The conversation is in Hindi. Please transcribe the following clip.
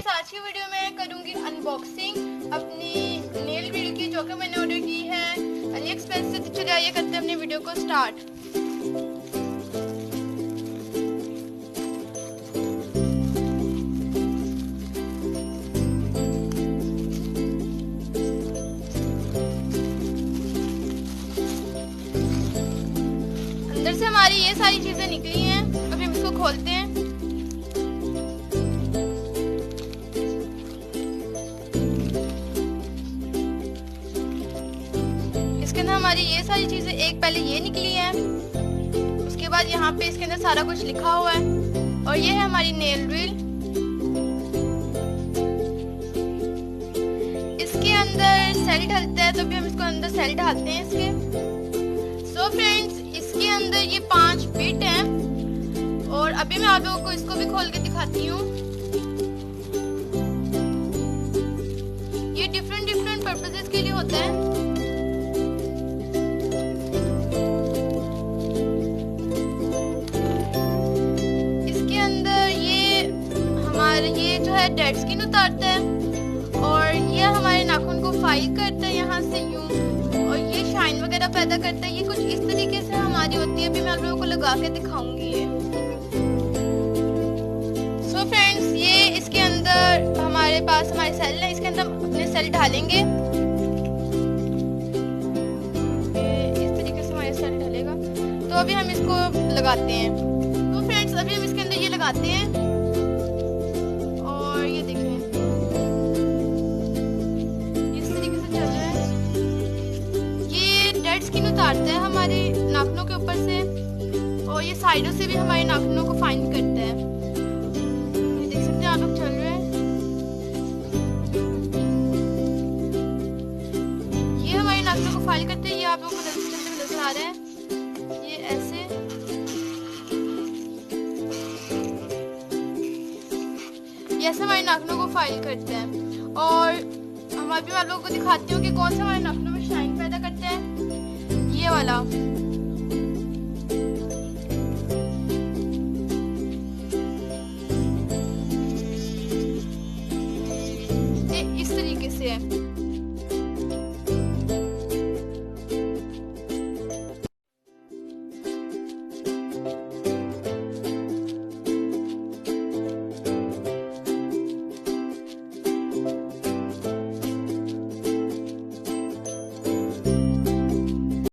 फ्रेंड्स, आज की वीडियो में करूंगी अनबॉक्सिंग अपनी नेल व्हील की, जो कि मैंने ऑर्डर की है अली एक्सप्रेस से। तो चलिए आइए करते हैं अपनी वीडियो को स्टार्ट। अंदर से हमारी ये सारी चीजें निकली हैं। अभी हम इसको खोलते हैं। इसके अंदर हमारी ये सारी चीजें, एक पहले ये निकली है, उसके बाद यहाँ पे इसके अंदर सारा कुछ लिखा हुआ है, और ये है हमारी नेल व्हील। इसके अंदर सेल डलता है, तो अभी हम इसको अंदर सेल डालते हैं इसके। सो फ्रेंड्स, इसके अंदर ये 5 बिट हैं, और अभी मैं आप लोगों को इसको भी खोल के दिखाती हूँ। ये डिफरेंट पर्पसेस के लिए होता है। ये जो है डेड स्किन उतारता है, और ये हमारे नाखून को फाइल करता है यहाँ से यूं, और ये शाइन वगैरह पैदा करता है। ये कुछ इस तरीके से हमारी होती है। अभी मैं आप लोगों को लगा के दिखाऊंगी ये। सो फ्रेंड्स, ये इसके अंदर हमारे पास हमारे सेल है। इसके अंदर हम अपने सेल डालेंगे। इस तरीके से हमारे सेल डालेगा। तो अभी हम इसको लगाते हैं। तो फ्रेंड्स, अभी हम इसके अंदर ये लगाते हैं। ये देखिए, इस तरीके से चल रहा है। ये डेड स्किन उतारता है हमारे नाखूनों के ऊपर से, और ये साइडों से भी हमारे नाखूनों को फाइंड करता है। ये देख सकते हैं आप लोग, चल रहे हैं। ये हमारे नाखूनों को फाइल करते हैं। ये आप लोगों को नजर आ रहा है, ये ऐसे। ऐसे हमारे नाखूनों को फाइल करते हैं, और हम अभी आप लोगों को दिखाती हूँ कि कौन सा हमारे नाखूनों में शाइन पैदा करता है। ये वाला, ये इस तरीके से है।